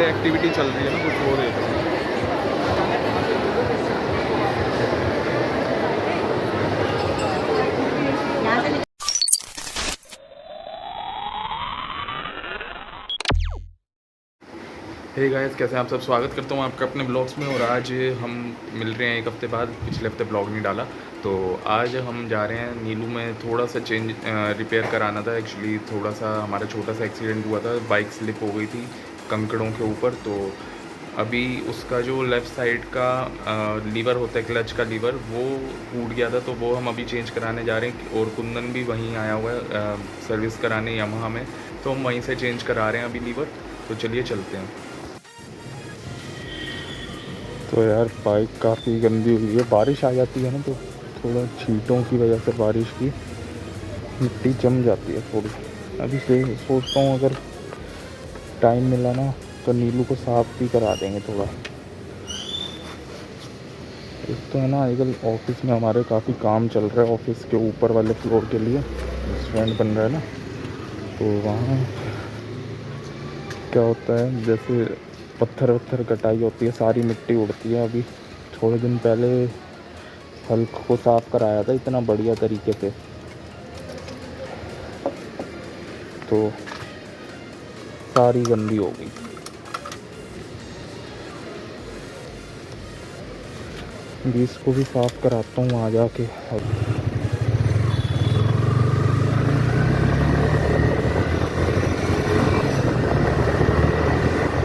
बाहर एक्टिविटी चल रही है ना, कुछ हो रही है। हे गाइस, कैसे हैं आप सब। स्वागत करता हूँ आपका अपने ब्लॉग्स में। और आज हम मिल रहे हैं एक हफ़्ते बाद। पिछले हफ्ते ब्लॉग नहीं डाला, तो आज हम जा रहे हैं नीलू में थोड़ा सा चेंज रिपेयर कराना था। एक्चुअली थोड़ा सा हमारा छोटा सा एक्सीडेंट हुआ था, बाइक स्लिप हो गई थी कंकड़ों के ऊपर। तो अभी उसका जो लेफ़्ट साइड का लीवर होता है, क्लच का लीवर, वो टूट गया था। तो वो हम अभी चेंज कराने जा रहे हैं। और कुंदन भी वहीं आया हुआ है सर्विस कराने यामाहा में, तो हम वहीं से चेंज करा रहे हैं अभी लीवर। तो चलिए चलते हैं। तो यार बाइक काफ़ी गंदी हुई है, बारिश आ जाती है ना तो थोड़ा छींटों की वजह से बारिश की मिट्टी जम जाती है थोड़ी। अभी से सोचता हूँ अगर टाइम मिला ना तो नीलू को साफ भी करा देंगे थोड़ा। एक तो है ना, आजकल ऑफिस में हमारे काफ़ी काम चल रहा है। ऑफिस के ऊपर वाले फ्लोर के लिए रेस्टोरेंट बन रहा है ना, तो वहाँ क्या होता है, जैसे पत्थर वत्थर कटाई होती है, सारी मिट्टी उड़ती है। अभी थोड़े दिन पहले हल्क को साफ़ कराया था इतना बढ़िया तरीके से, तो सारी गंदी हो गई। अभी इसको भी साफ़ कराता हूँ आ जाके।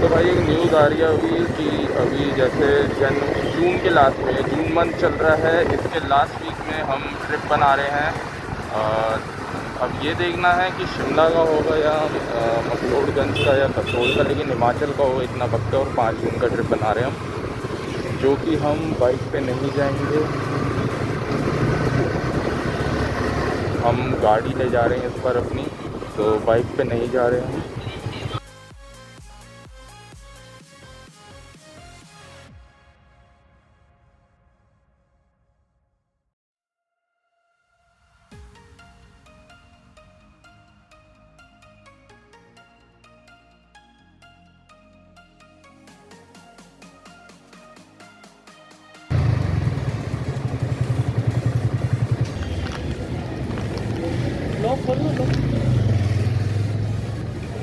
तो भाई एक न्यूज़ आ रही है अभी कि अभी जैसे जून के लास्ट में, जून मंथ चल रहा है, इसके लास्ट वीक में हम ट्रिप बना रहे हैं। अब ये देखना है कि शिमला का होगा या मकलोडगंज का या कसोल का, लेकिन हिमाचल का हो इतना पक्का। और 5 जून का ट्रिप बना रहे हैं हम, जो कि हम बाइक पे नहीं जाएंगे, हम गाड़ी ले जा रहे हैं इस बार अपनी। तो बाइक पे नहीं जा रहे हैं हम।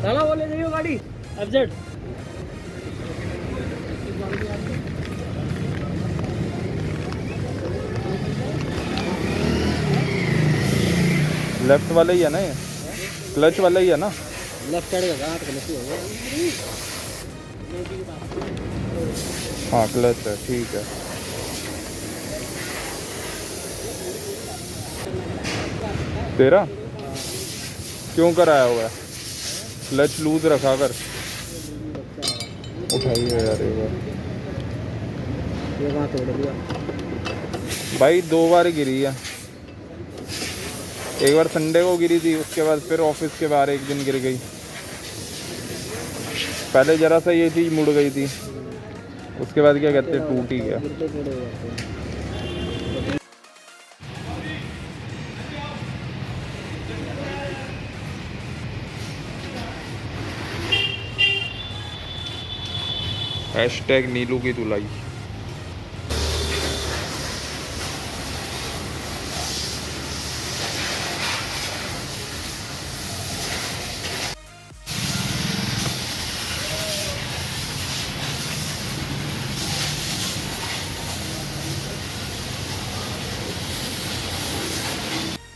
नाला बोले नहीं हो गाड़ी एफजेड। लेफ्ट वाला ही है ना, ये क्लच वाला ही है ना। लेफ्ट साइड का हाथ क्लच हो गया। हाँ क्लच है, ठीक है। तेरा क्यों कराया हुआ है? क्लच लूज रखा कर। उठाइए यार एक बार। ये वहाँ तोड़ दिया भाई 2 बार गिरी है। एक बार संडे को गिरी थी, उसके बाद फिर ऑफिस के बाहर एक दिन गिर गई। पहले जरा सा ये चीज़ मुड़ गई थी, उसके बाद क्या कहते हैं, टूट ही गया। हैशटैग नीलू की धुलाई।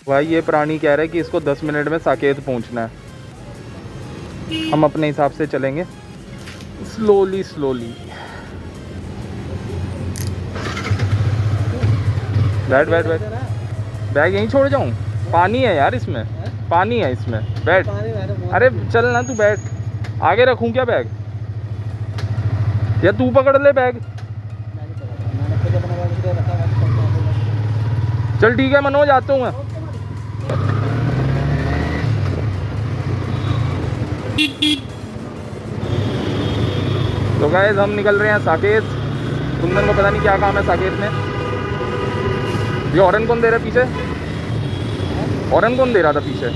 भाई ये प्राणी कह रहे हैं कि इसको 10 मिनट में साकेत पहुंचना है। हम अपने हिसाब से चलेंगे, स्लोली स्लोली। बैठ बैठ बैठ। बैग यहीं छोड़ जाऊं? पानी है यार इसमें, पानी है इसमें, बैठ। अरे चल ना, तू बैठ। आगे रखूं क्या बैग, या तू पकड़ ले बैग? चल ठीक है मनोज, आता हूँ मैं। तो गाइस हम निकल रहे हैं साकेत। कुंदन को पता नहीं क्या काम है साकेत में। ये हॉर्न कौन दे रहा है पीछे? हॉर्न कौन दे रहा था पीछे?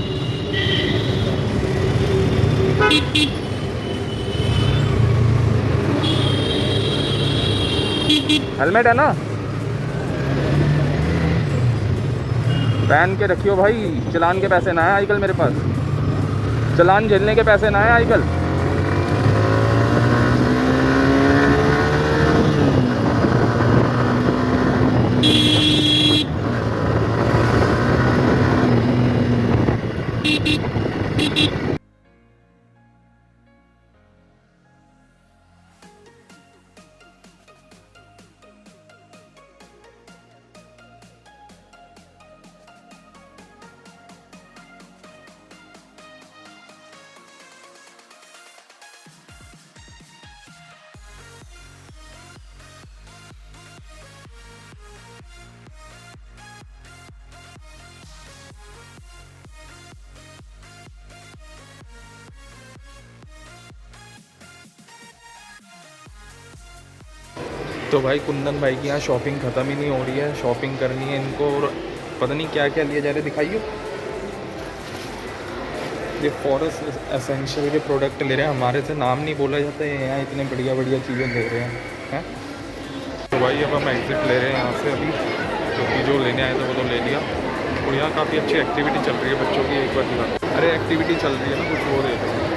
हेलमेट है ना, पहन के रखियो भाई, चलान के पैसे ना आए आजकल मेरे पास, चलान झेलने के पैसे ना आए आजकल। तो भाई कुंदन भाई की यहाँ शॉपिंग ख़त्म ही नहीं हो रही है, शॉपिंग करनी है इनको और पता नहीं क्या क्या लिया जा रहा है, दिखाइए। ये फॉरेस्ट एसेंशियल के प्रोडक्ट ले रहे हैं, हमारे से नाम नहीं बोला जाता है, यहाँ इतने बढ़िया बढ़िया चीज़ें ले रहे हैं। तो भाई अब हम एग्ज़िट ले रहे हैं यहाँ से अभी, क्योंकि जो लेने आए थे वो तो ले लिया। और यहाँ काफ़ी अच्छी एक्टिविटी चल रही है बच्चों की, एक बार दिखा। अरे एक्टिविटी चल रही है ना, कुछ वो देख रहे हैं।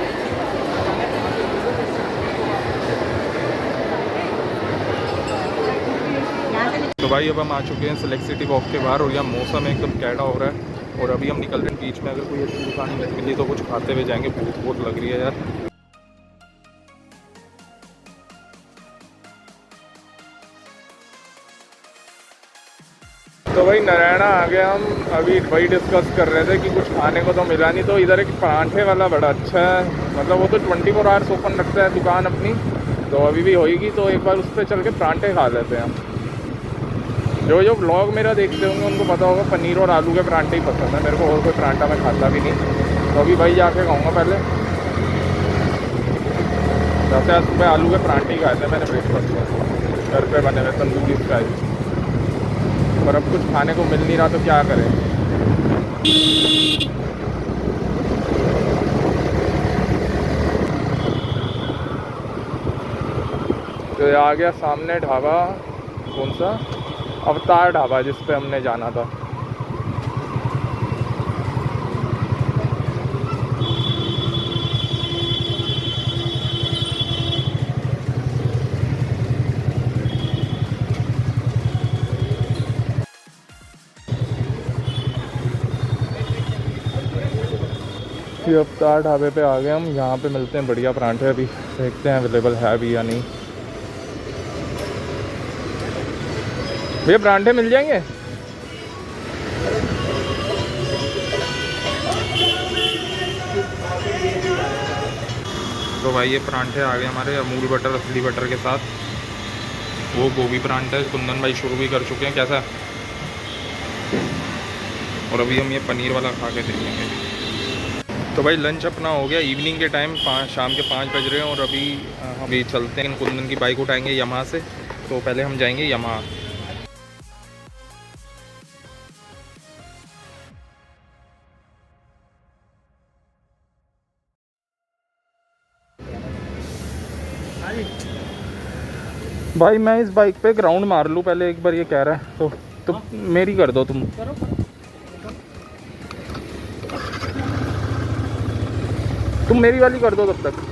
तो भाई अब हम आ चुके हैं सेलेक्ट सिटी वॉक के बाहर और यहाँ मौसम एकदम कैड़ा हो रहा है और अभी हम निकल रहे हैं बीच में। अगर कोई अच्छी दुकान मिली तो कुछ खाते हुए जाएंगे, भूख बहुत लग रही है यार। तो भाई नारायणा आ गया, हम अभी वही डिस्कस कर रहे थे कि कुछ खाने को तो मिला नहीं, तो इधर एक परांठे वाला बड़ा अच्छा है, मतलब वो तो 24 आवर्स ओपन रखता है दुकान अपनी, तो अभी भी होएगी, तो एक बार उस पर चल के परांठे खा लेते हैं। जो जो ब्लॉग मेरा देखते होंगे उनको पता होगा पनीर और आलू के परांठे ही पसंद है मेरे को, और कोई परांठा मैं खाता भी नहीं, तो अभी भाई जाके खाऊंगा पहले। जैसे आज सुबह आलू के परांठे ही खाए थे मैंने ब्रेकफास्ट में, घर पे बने हुए तंदूरी स्टाइल, पर अब कुछ खाने को मिल नहीं रहा तो क्या करें। तो ये आ गया सामने ढाबा, कौन सा, अवतार ढाबा, जिस पे हमने जाना था। ये अवतार ढाबे पे आ गए हम, यहाँ पे मिलते हैं बढ़िया परांठे, अभी देखते हैं अवेलेबल है भी या नहीं। भैया परांठे मिल जाएंगे? तो भाई ये परांठे आ गए हमारे अमूल बटर, असली बटर के साथ। वो गोभी परांठा कुंदन भाई शुरू भी कर चुके हैं, कैसा है? और अभी हम ये पनीर वाला खा के देखेंगे। तो भाई लंच अपना हो गया, इवनिंग के टाइम शाम के 5 बज रहे हैं और अभी चलते हैं, कुंदन की बाइक उठाएंगे यमाहा से। तो पहले हम जाएंगे यमाहा। भाई मैं इस बाइक पे एक राउंड मार लूँ पहले, एक बार ये कह रहा है तो मेरी कर दो तुम। तुम मेरी वाली कर दो तब तक।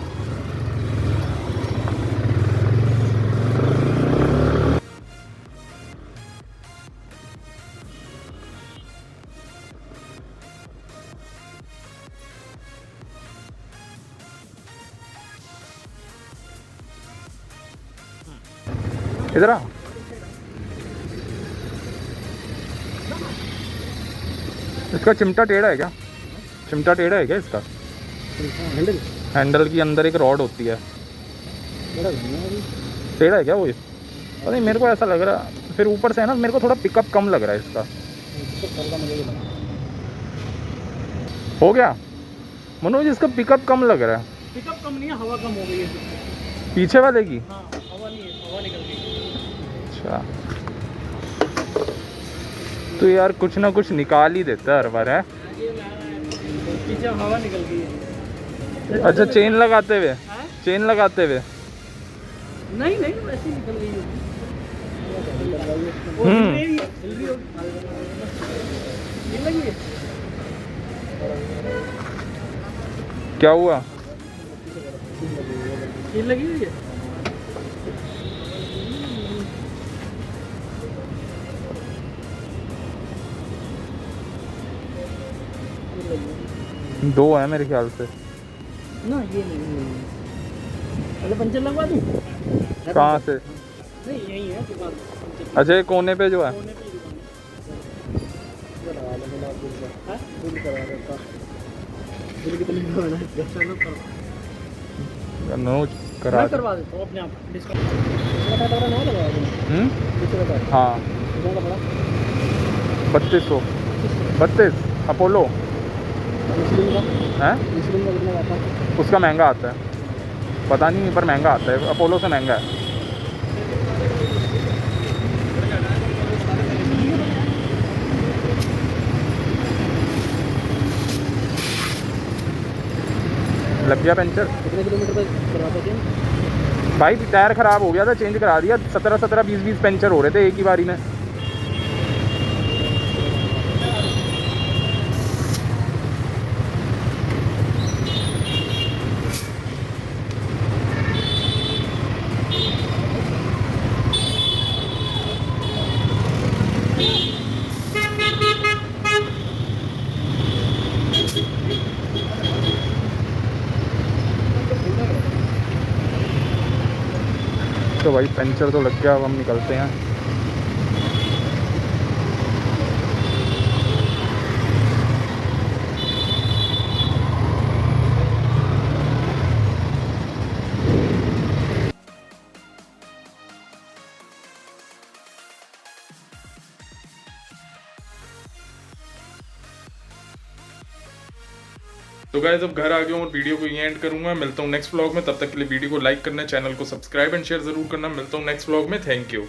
इधर आ। इसका चिमटा टेढ़ा है क्या? चिमटा टेढ़ा है क्या इसका? हैंडल की अंदर एक रॉड होती है, टेढ़ा है क्या वो? पता नहीं, मेरे को ऐसा लग रहा। फिर ऊपर से है ना, मेरे को थोड़ा पिकअप कम लग रहा है इसका। हो गया मनोज, इसका पिकअप कम लग रहा है। पिकअप कम नहीं है, हवा कम हो गई है पीछे वाले की। हाँ, हवा नहीं है, हवा निकल गई। अच्छा, तो यार कुछ ना कुछ निकाल ही देता हर बार है। पीछे हवा निकल गई है। अच्छा, चेन लगाते हुए, चेन लगाते हुए। नहीं वैसे ही निकल गई होगी। वो हिल रही है, हिल रही होगी। हिल लगी है। क्या हुआ? हिल लगी हुई है। दो है मेरे ख्याल से। ना ये नहीं, पहले पंचर लगवा दूँ। कहाँ से? नहीं यही है दुकान, पंचर अच्छा ये कोने पे जो है। कोने पे ही दुकान है। बिल करवा देता, बिल कितने का बना है? 10 रुपये का। नो करा मैं करवा देता हूँ अपने आप डिस्काउंट। कितना का ना करवा दूँ? कितने का? हाँ कितना का पड़ा? 3200 32 अपोलो मुस्लिम का? है। मुस्लिम का कितना आता है? उसका महंगा आता है, पता नहीं पर महंगा आता है, अपोलो से महंगा है। लग गया पंचर। कितने किलोमीटर तक करवाते थे? भाई टायर ख़राब हो गया था, चेंज करा दिया। 17 20 पंचर हो रहे थे एक ही बारी में। तो भाई पंचर तो लग गया, अब हम निकलते हैं। तो गाइस अब घर आ गया हूँ और वीडियो को यहीं एंड करूंगा। मिलता हूँ नेक्स्ट व्लॉग में, तब तक के लिए वीडियो को लाइक करना, चैनल को सब्सक्राइब एंड शेयर जरूर करना। मिलता हूँ नेक्स्ट व्लॉग में। Thank you.